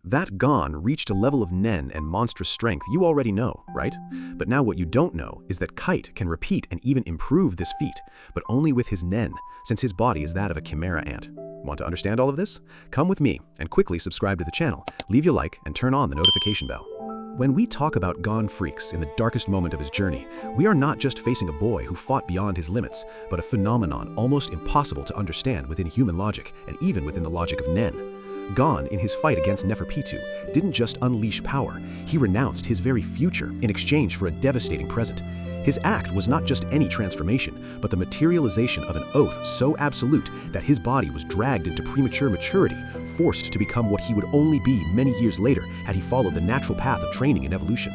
That Gon reached a level of Nen and monstrous strength you already know, right? But now what you don't know is that Kite can repeat and even improve this feat, but only with his Nen, since his body is that of a chimera ant. Want to understand all of this? Come with me and quickly subscribe to the channel, leave your like, and turn on the notification bell. When we talk about Gon Freaks in the darkest moment of his journey, we are not just facing a boy who fought beyond his limits, but a phenomenon almost impossible to understand within human logic and even within the logic of Nen. Gon, in his fight against Neferpitu, didn't just unleash power, he renounced his very future in exchange for a devastating present. His act was not just any transformation, but the materialization of an oath so absolute that his body was dragged into premature maturity, forced to become what he would only be many years later had he followed the natural path of training and evolution.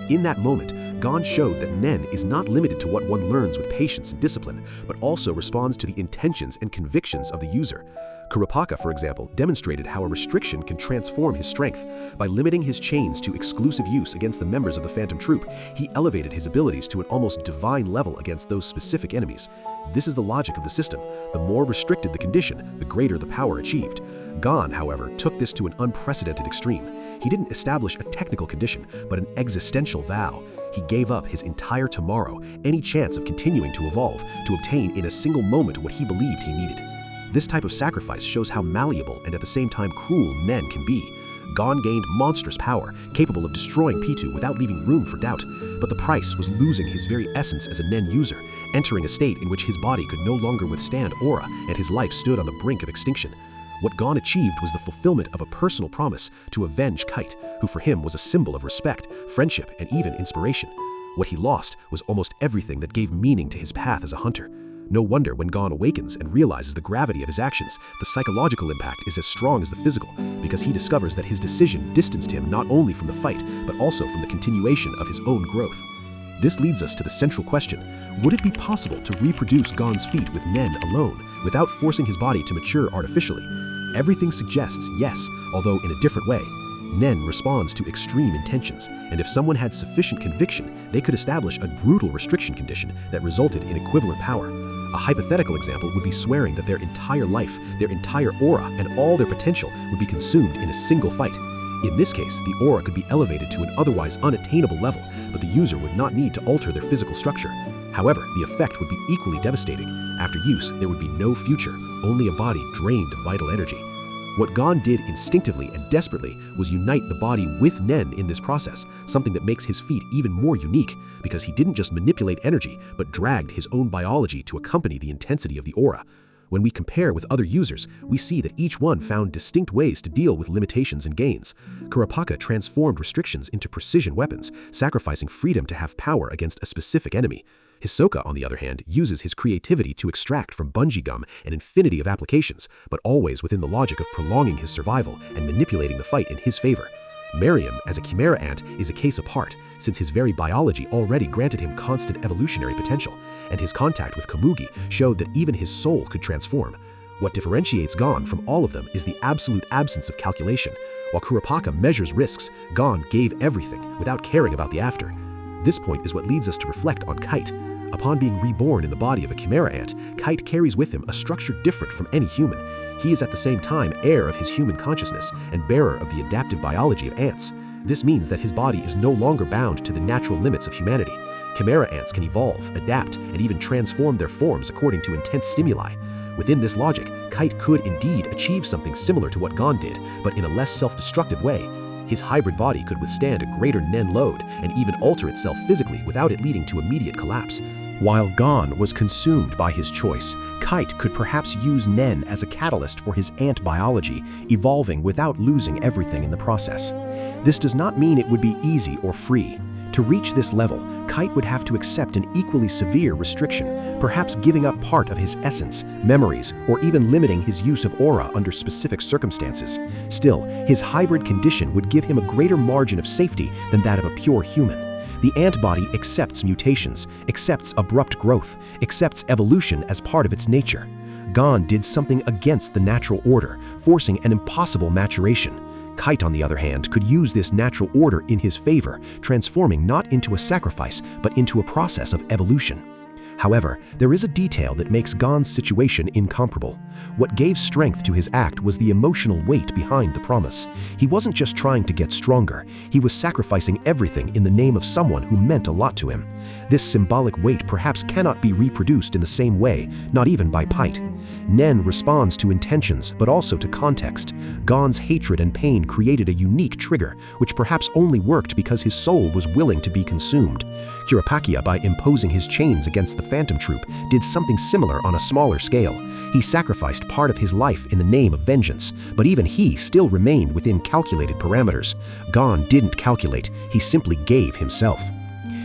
In that moment, Gon showed that Nen is not limited to what one learns with patience and discipline, but also responds to the intentions and convictions of the user. Kurapaka, for example, demonstrated how a restriction can transform his strength. By limiting his chains to exclusive use against the members of the Phantom Troop, he elevated his abilities to an almost divine level against those specific enemies. This is the logic of the system. The more restricted the condition, the greater the power achieved. Gon, however, took this to an unprecedented extreme. He didn't establish a technical condition, but an existential vow. He gave up his entire tomorrow, any chance of continuing to evolve, to obtain in a single moment what he believed he needed. This type of sacrifice shows how malleable and at the same time cruel Nen can be. Gon gained monstrous power, capable of destroying Pitu without leaving room for doubt, but the price was losing his very essence as a Nen user, entering a state in which his body could no longer withstand aura and his life stood on the brink of extinction. What Gon achieved was the fulfillment of a personal promise to avenge Kite, who for him was a symbol of respect, friendship, and even inspiration. What he lost was almost everything that gave meaning to his path as a hunter. No wonder when Gon awakens and realizes the gravity of his actions, the psychological impact is as strong as the physical, because he discovers that his decision distanced him not only from the fight, but also from the continuation of his own growth. This leads us to the central question: would it be possible to reproduce Gon's feat with Nen alone, without forcing his body to mature artificially? Everything suggests yes, although in a different way. Nen responds to extreme intentions, and if someone had sufficient conviction, they could establish a brutal restriction condition that resulted in equivalent power. A hypothetical example would be swearing that their entire life, their entire aura, and all their potential would be consumed in a single fight. In this case, the aura could be elevated to an otherwise unattainable level, but the user would not need to alter their physical structure. However, the effect would be equally devastating. After use, there would be no future, only a body drained of vital energy. What Gon did instinctively and desperately was unite the body with Nen in this process, something that makes his feat even more unique, because he didn't just manipulate energy, but dragged his own biology to accompany the intensity of the aura. When we compare with other users, we see that each one found distinct ways to deal with limitations and gains. Kurapaka transformed restrictions into precision weapons, sacrificing freedom to have power against a specific enemy. Hisoka, on the other hand, uses his creativity to extract from bungee gum an infinity of applications, but always within the logic of prolonging his survival and manipulating the fight in his favor. Miriam, as a chimera ant, is a case apart, since his very biology already granted him constant evolutionary potential, and his contact with Komugi showed that even his soul could transform. What differentiates Gon from all of them is the absolute absence of calculation. While Kurapaka measures risks, Gon gave everything without caring about the after. This point is what leads us to reflect on Kite. Upon being reborn in the body of a chimera ant, Kite carries with him a structure different from any human. He is at the same time heir of his human consciousness and bearer of the adaptive biology of ants. This means that his body is no longer bound to the natural limits of humanity. Chimera ants can evolve, adapt, and even transform their forms according to intense stimuli. Within this logic, Kite could indeed achieve something similar to what Gon did, but in a less self-destructive way. His hybrid body could withstand a greater Nen load and even alter itself physically without it leading to immediate collapse. While Gon was consumed by his choice, Kite could perhaps use Nen as a catalyst for his ant biology, evolving without losing everything in the process. This does not mean it would be easy or free. To reach this level, Kite would have to accept an equally severe restriction, perhaps giving up part of his essence, memories, or even limiting his use of aura under specific circumstances. Still, his hybrid condition would give him a greater margin of safety than that of a pure human. The ant body accepts mutations, accepts abrupt growth, accepts evolution as part of its nature. Gon did something against the natural order, forcing an impossible maturation. Kite, on the other hand, could use this natural order in his favor, transforming not into a sacrifice, but into a process of evolution. However, there is a detail that makes Gon's situation incomparable. What gave strength to his act was the emotional weight behind the promise. He wasn't just trying to get stronger, he was sacrificing everything in the name of someone who meant a lot to him. This symbolic weight perhaps cannot be reproduced in the same way, not even by Kite. Nen responds to intentions, but also to context. Gon's hatred and pain created a unique trigger, which perhaps only worked because his soul was willing to be consumed. Kurapika, by imposing his chains against the Phantom Troop, did something similar on a smaller scale. He sacrificed part of his life in the name of vengeance, but even he still remained within calculated parameters. Gon didn't calculate, he simply gave himself.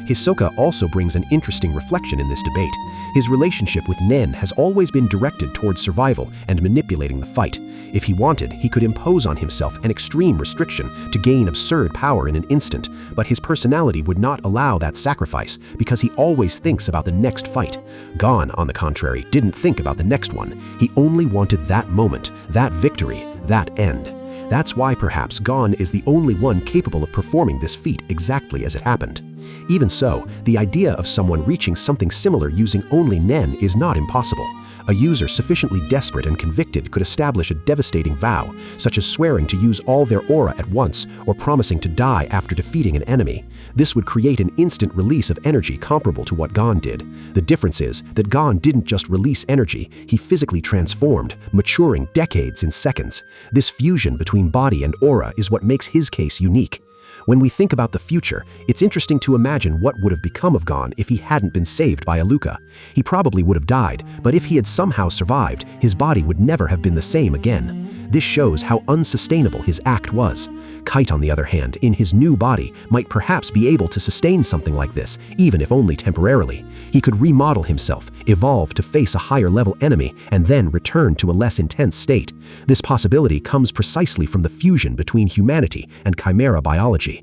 Hisoka also brings an interesting reflection in this debate. His relationship with Nen has always been directed towards survival and manipulating the fight. If he wanted, he could impose on himself an extreme restriction to gain absurd power in an instant, but his personality would not allow that sacrifice because he always thinks about the next fight. Gon, on the contrary, didn't think about the next one. He only wanted that moment, that victory, that end. That's why perhaps Gon is the only one capable of performing this feat exactly as it happened. Even so, the idea of someone reaching something similar using only Nen is not impossible. A user sufficiently desperate and convicted could establish a devastating vow, such as swearing to use all their aura at once or promising to die after defeating an enemy. This would create an instant release of energy comparable to what Gon did. The difference is that Gon didn't just release energy, he physically transformed, maturing decades in seconds. This fusion between body and aura is what makes his case unique. When we think about the future, it's interesting to imagine what would have become of Gon if he hadn't been saved by Aluka. He probably would have died, but if he had somehow survived, his body would never have been the same again. This shows how unsustainable his act was. Kite, on the other hand, in his new body, might perhaps be able to sustain something like this, even if only temporarily. He could remodel himself, evolve to face a higher-level enemy, and then return to a less intense state. This possibility comes precisely from the fusion between humanity and chimera biology.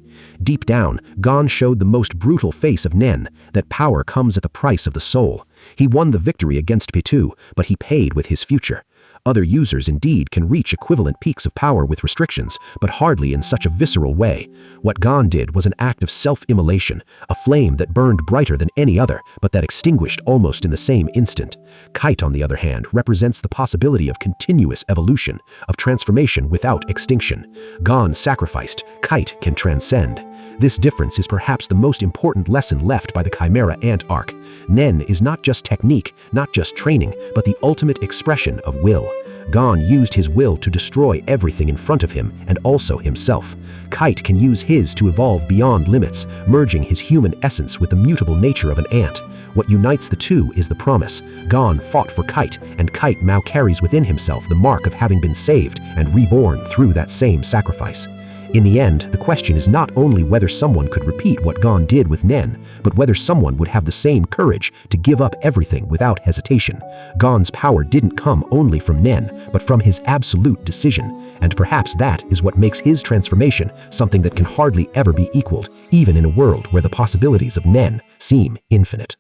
Deep down, Gon showed the most brutal face of Nen, that power comes at the price of the soul. He won the victory against Pitu, but he paid with his future. Other users indeed can reach equivalent peaks of power with restrictions, but hardly in such a visceral way. What Gon did was an act of self-immolation, a flame that burned brighter than any other, but that extinguished almost in the same instant. Kite, on the other hand, represents the possibility of continuous evolution, of transformation without extinction. Gon sacrificed, Kite can transcend. This difference is perhaps the most important lesson left by the Chimera Ant arc. Nen is not just technique, not just training, but the ultimate expression of will. Gon used his will to destroy everything in front of him and also himself. Kite can use his to evolve beyond limits, merging his human essence with the mutable nature of an ant. What unites the two is the promise. Gon fought for Kite, and Kite now carries within himself the mark of having been saved and reborn through that same sacrifice. In the end, the question is not only whether someone could repeat what Gon did with Nen, but whether someone would have the same courage to give up everything without hesitation. Gon's power didn't come only from Nen, but from his absolute decision, and perhaps that is what makes his transformation something that can hardly ever be equaled, even in a world where the possibilities of Nen seem infinite.